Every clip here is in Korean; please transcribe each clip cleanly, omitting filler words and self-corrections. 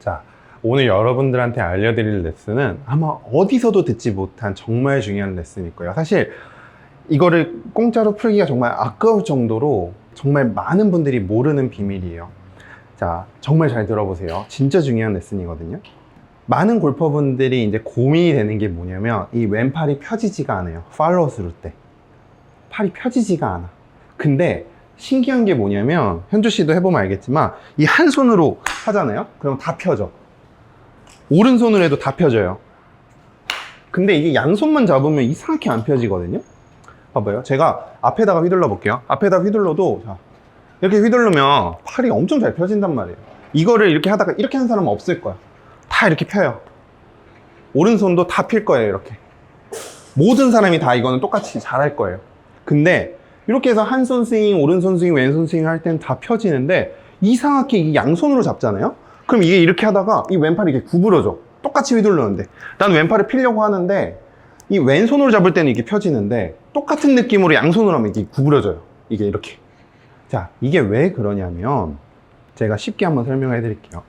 자, 오늘 여러분들한테 알려드릴 레슨은 아마 어디서도 듣지 못한 정말 중요한 레슨일 거예요. 사실 이거를 공짜로 풀기가 정말 아까울 정도로 정말 많은 분들이 모르는 비밀이에요. 자, 정말 잘 들어보세요. 진짜 중요한 레슨이거든요. 많은 골퍼분들이 이제 고민이 되는 게 뭐냐면 이 왼팔이 펴지지가 않아요. 팔로우 스루 때 팔이 펴지지가 않아. 근데 신기한 게 뭐냐면 현주 씨도 해보면 알겠지만 이 한 손으로 하잖아요. 그럼 다 펴져. 오른손으로 해도 다 펴져요. 근데 이게 양손만 잡으면 이상하게 안 펴지거든요. 봐봐요. 제가 앞에다가 휘둘러 볼게요. 앞에다 휘둘러도 자, 이렇게 휘두르면 팔이 엄청 잘 펴진단 말이에요. 이거를 이렇게 하다가 이렇게 하는 사람은 없을 거야. 다 이렇게 펴요. 오른손도 다 필 거예요. 이렇게 모든 사람이 다 이거는 똑같이 잘 할 거예요. 근데 이렇게 해서 한 손 스윙, 오른손 스윙, 왼손 스윙 할 때는 다 펴지는데 이상하게 이 양손으로 잡잖아요. 그럼 이게 이렇게 하다가 이 왼팔이 이렇게 구부러져. 똑같이 휘두르는데 난 왼팔을 피려고 하는데 이 왼손으로 잡을 때는 이게 펴지는데 똑같은 느낌으로 양손으로 하면 이게 구부러져요. 이게 이렇게. 자, 이게 왜 그러냐면 제가 쉽게 한번 설명해 드릴게요.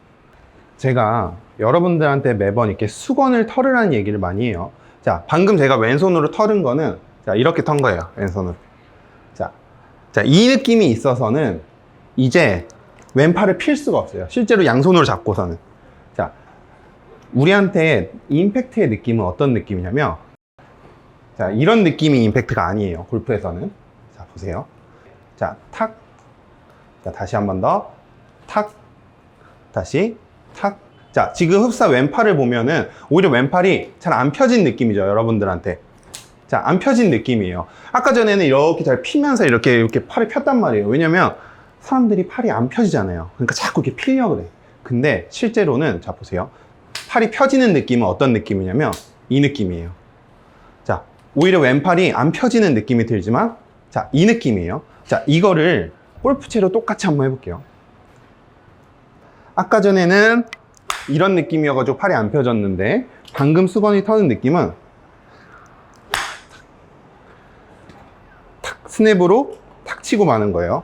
제가 여러분들한테 매번 이렇게 수건을 털으라는 얘기를 많이 해요. 자, 방금 제가 왼손으로 털은 거는 자, 이렇게 턴 거예요. 왼손으로. 자, 이 느낌이 있어서는 이제 왼팔을 필 수가 없어요. 실제로 양손으로 잡고서는. 자, 우리한테 임팩트의 느낌은 어떤 느낌이냐면 자, 이런 느낌이 임팩트가 아니에요. 골프에서는. 자, 보세요. 자, 탁. 자, 다시 한 번 더. 탁. 다시. 탁. 자, 지금 흡사 왼팔을 보면은 오히려 왼팔이 잘 안 펴진 느낌이죠. 여러분들한테. 자, 안 펴진 느낌이에요. 아까 전에는 이렇게 잘 피면서 이렇게 팔을 폈단 말이에요. 왜냐면 사람들이 팔이 안 펴지잖아요. 그러니까 자꾸 이렇게 피려고 그래. 근데 실제로는 자, 보세요. 팔이 펴지는 느낌은 어떤 느낌이냐면 이 느낌이에요. 자, 오히려 왼팔이 안 펴지는 느낌이 들지만 자, 이 느낌이에요. 자, 이거를 골프채로 똑같이 한번 해볼게요. 아까 전에는 이런 느낌이어가지고 팔이 안 펴졌는데 방금 수건이 터는 느낌은 탁 스냅으로 탁 치고 마는 거예요.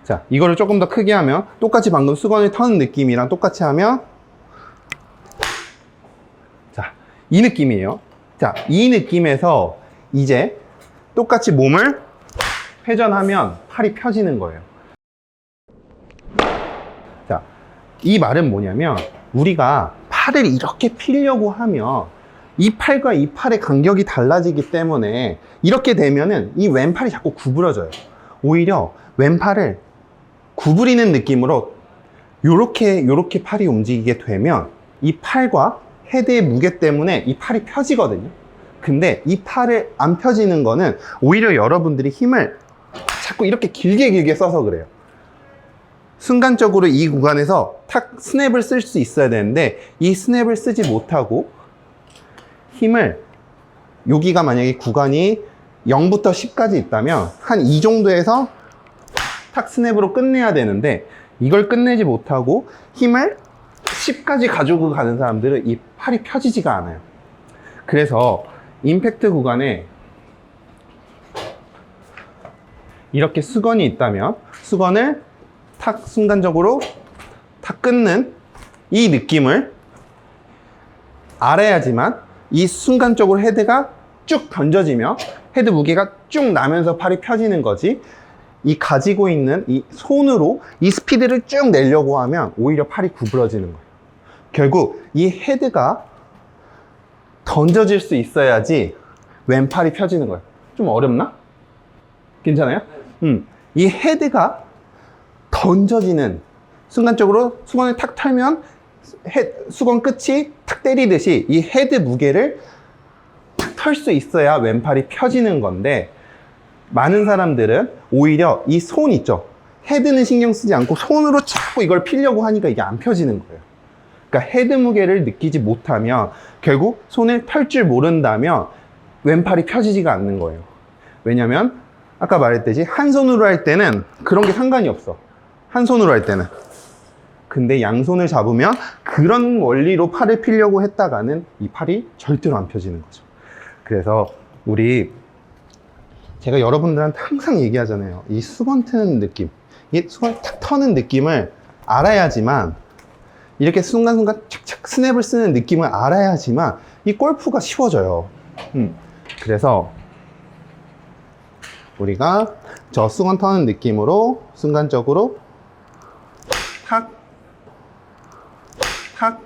자, 이거를 조금 더 크게 하면 똑같이 방금 수건을 터는 느낌이랑 똑같이 하면 자, 이 느낌이에요. 자, 이 느낌에서 이제 똑같이 몸을 회전하면 팔이 펴지는 거예요. 자, 이 말은 뭐냐면 우리가 팔을 이렇게 피려고 하면 이 팔과 이 팔의 간격이 달라지기 때문에 이렇게 되면은 이 왼팔이 자꾸 구부러져요. 오히려 왼팔을 구부리는 느낌으로 요렇게 팔이 움직이게 되면 이 팔과 헤드의 무게 때문에 이 팔이 펴지거든요. 근데 이 팔을 안 펴지는 거는 오히려 여러분들이 힘을 자꾸 이렇게 길게 써서 그래요. 순간적으로 이 구간에서 탁 스냅을 쓸 수 있어야 되는데 이 스냅을 쓰지 못하고 힘을 여기가 만약에 구간이 0부터 10까지 있다면 한 이 정도에서 탁 스냅으로 끝내야 되는데 이걸 끝내지 못하고 힘을 10까지 가지고 가는 사람들은 이 팔이 펴지지가 않아요. 그래서 임팩트 구간에 이렇게 수건이 있다면 수건을 탁 순간적으로 탁 끊는 이 느낌을 알아야지만 이 순간적으로 헤드가 쭉 던져지며 헤드 무게가 쭉 나면서 팔이 펴지는 거지 이 가지고 있는 이 손으로 이 스피드를 쭉 내려고 하면 오히려 팔이 구부러지는 거예요. 결국 이 헤드가 던져질 수 있어야지 왼팔이 펴지는 거예요. 좀 어렵나? 괜찮아요? 이 헤드가 던져지는 순간적으로 수건을 탁 털면 수건 끝이 탁 때리듯이 이 헤드 무게를 탁 털 수 있어야 왼팔이 펴지는 건데 많은 사람들은 오히려 이 손 있죠? 헤드는 신경 쓰지 않고 손으로 자꾸 이걸 피려고 하니까 이게 안 펴지는 거예요. 그러니까 헤드 무게를 느끼지 못하면 결국 손을 펼 줄 모른다면 왼팔이 펴지지가 않는 거예요. 왜냐면 아까 말했듯이 한 손으로 할 때는 그런 게 상관이 없어. 한 손으로 할 때는. 근데 양손을 잡으면 그런 원리로 팔을 피려고 했다가는 이 팔이 절대로 안 펴지는 거죠. 그래서 제가 여러분들한테 항상 얘기하잖아요. 이 수건 트는 느낌. 이 수건을 탁 터는 느낌을 알아야지만, 이렇게 순간순간 착착 스냅을 쓰는 느낌을 알아야지만 이 골프가 쉬워져요. 그래서 우리가 저 수건 터는 느낌으로 순간적으로 탁, 탁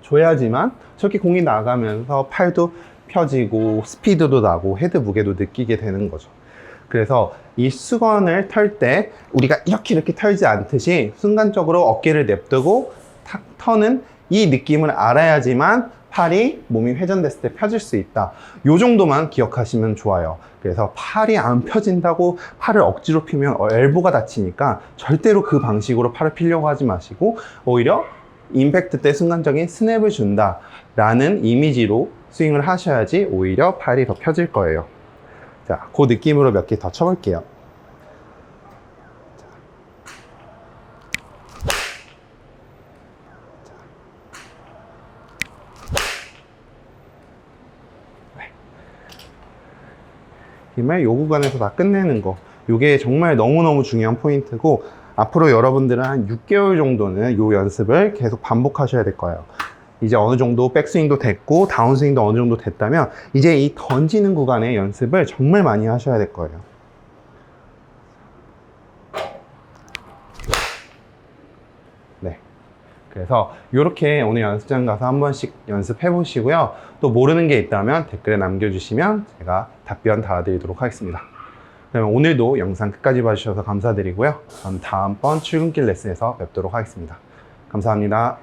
줘야지만 저렇게 공이 나가면서 팔도 펴지고 스피드도 나고 헤드 무게도 느끼게 되는 거죠. 그래서 이 수건을 털 때 우리가 이렇게 털지 않듯이 순간적으로 어깨를 냅두고 탁 터는 이 느낌을 알아야지만 팔이 몸이 회전됐을 때 펴질 수 있다. 요 정도만 기억하시면 좋아요. 그래서 팔이 안 펴진다고 팔을 억지로 피면 엘보가 다치니까 절대로 그 방식으로 팔을 피려고 하지 마시고 오히려 임팩트 때 순간적인 스냅을 준다 라는 이미지로 스윙을 하셔야지 오히려 팔이 더 펴질 거예요. 자, 그 느낌으로 몇 개 더 쳐볼게요. 힘을 요 구간에서 다 끝내는 거, 요게 정말 너무너무 중요한 포인트고 앞으로 여러분들은 한 6개월 정도는 요 연습을 계속 반복하셔야 될 거예요. 이제 어느 정도 백스윙도 됐고 다운스윙도 어느 정도 됐다면 이제 이 던지는 구간의 연습을 정말 많이 하셔야 될 거예요. 네. 그래서 이렇게 오늘 연습장 가서 한 번씩 연습해 보시고요. 또 모르는 게 있다면 댓글에 남겨주시면 제가 답변 달아드리도록 하겠습니다. 그러면 오늘도 영상 끝까지 봐주셔서 감사드리고요. 그럼 다음번 출근길 레슨에서 뵙도록 하겠습니다. 감사합니다.